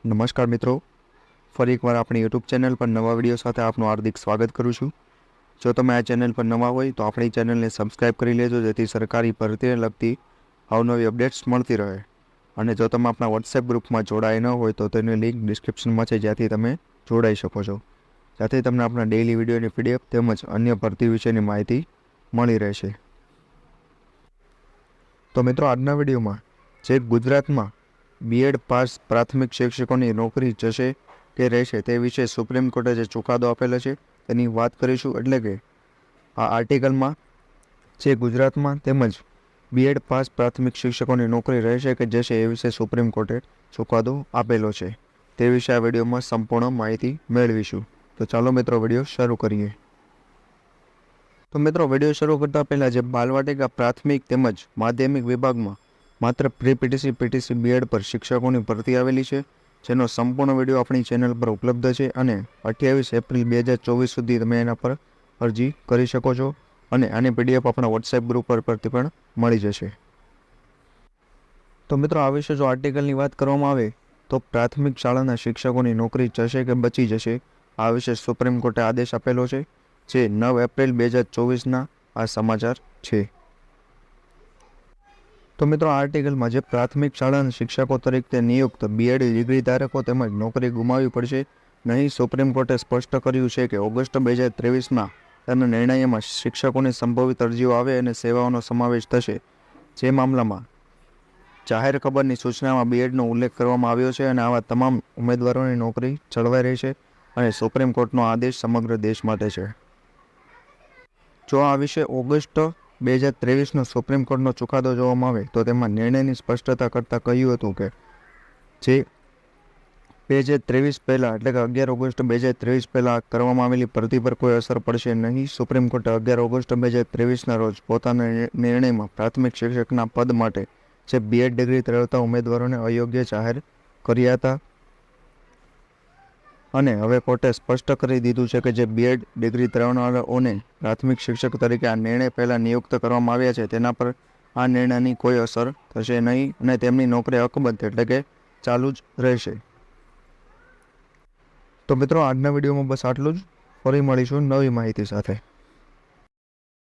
નમસ્કાર મિત્રો, ફરી એકવાર આપણી યુટ્યુબ ચેનલ પર નવા વિડીયો સાથે આપનું હાર્દિક સ્વાગત કરું છું। જો તમે આ ચેનલ પર નવા હોય તો આપણી ચેનલને સબસ્ક્રાઇબ કરી લેજો, જેથી સરકારી ભરતીને લગતી અવનવી અપડેટ્સ મળતી રહે। અને જો તમે આપણા વોટ્સએપ ગ્રુપમાં જોડાયા ન હોય તો તેની લિંક ડિસ્ક્રિપ્શનમાં છે, જ્યાંથી તમે જોડાઈ શકો છો। ત્યાંથી તમને આપણા ડેઇલી વિડીયોની પીડીએફ તેમજ અન્ય ભરતી વિશેની માહિતી મળી રહેશે। તો મિત્રો, આજના વિડીયોમાં જે ગુજરાતમાં બીએડ પાસ પ્રાથમિક શિક્ષકોની નોકરી જશે કે રહેશે તે વિશે સુપ્રીમ કોર્ટે જે ચુકાદો આપેલો છે તેની વાત કરીશું। એટલે કે આ આર્ટિકલમાં જે ગુજરાતમાં તેમજ બીએડ પાસ પ્રાથમિક શિક્ષકોની નોકરી રહેશે કે જશે એ વિશે સુપ્રીમ કોર્ટે ચુકાદો આપેલો છે, તે વિશે આ વિડીયોમાં સંપૂર્ણ માહિતી મેળવીશું। તો ચાલો મિત્રો, વિડીયો શરૂ કરીએ। તો મિત્રો, વિડીયો શરૂ કરતા પહેલાં જે બાલવાટિકા પ્રાથમિક તેમજ માધ્યમિક વિભાગમાં માત્ર પ્રી પીટીસી પીટીસી બીએડ પર શિક્ષકોની ભરતી આવેલી છે, જેનો સંપૂર્ણ વિડીયો આપણી ચેનલ પર ઉપલબ્ધ છે અને 28 એપ્રિલ 2024 સુધી તમે એના પર અરજી કરી શકો છો અને આની પીડીએફ આપણા વોટ્સએપ ગ્રુપ પરથી પણ મળી જશે। તો મિત્રો, આ વિશે જો આર્ટિકલની વાત કરવામાં આવે તો પ્રાથમિક શાળાના શિક્ષકોની નોકરી જશે કે બચી જશે, આ વિશે સુપ્રીમ કોર્ટે આદેશ આપેલો છે, જે 9 એપ્રિલ 2024ના આ સમાચાર છે। તો મિત્રો, આ આર્ટિકલમાં જે પ્રાથમિક શાળાના શિક્ષકો તરીકે નિયુક્ત બીએડ ડિગ્રી ધારકો તેમજ નોકરી ગુમાવવી પડશે નહીં, સુપ્રીમ કોર્ટે સ્પષ્ટ કર્યું છે કે ઓગસ્ટ 2023ના તેના નિર્ણયમાં શિક્ષકોની સંભવિત અરજીઓ આવે અને સેવાઓનો સમાવેશ થશે। જે મામલામાં જાહેર ખબરની સૂચનામાં બીએડનો ઉલ્લેખ કરવામાં આવ્યો છે અને આવા તમામ ઉમેદવારોની નોકરી જળવાઈ રહેશે અને સુપ્રીમ કોર્ટનો આદેશ સમગ્ર દેશ માટે છે। જો આ વિશે ઓગસ્ટ 2023નો સુપ્રીમ કોર્ટનો ચુકાદો જોવામાં આવે તો તેમાં નિર્ણયની સ્પષ્ટતા કરતાં કહ્યું હતું કે જે 2023 પહેલાં એટલે કે 11 ઓગસ્ટ 2023 પહેલાં કરવામાં આવેલી ભરતી પર કોઈ અસર પડશે નહીં। સુપ્રીમ કોર્ટે 11 ઓગસ્ટ 2023ના રોજ પોતાના નિર્ણયમાં પ્રાથમિક શિક્ષકના પદ માટે જે બીએડ ડિગ્રી ધરાવતા ઉમેદવારોને અયોગ્ય જાહેર કર્યા હતા અને હવે કોર્ટે સ્પષ્ટ કરી દીધું છે કે જે બીએડ ડિગ્રી ધરાવનારાઓને પ્રાથમિક શિક્ષક તરીકે આ નિર્ણય પહેલાં નિયુક્ત કરવામાં આવ્યા છે તેના પર આ નિર્ણયની કોઈ અસર થશે નહીં અને તેમની નોકરી અકબંધ એટલે કે ચાલુ જ રહેશે। તો મિત્રો, આજના વિડીયોમાં બસ આટલું જ। ફરી મળીશું નવી માહિતી સાથે।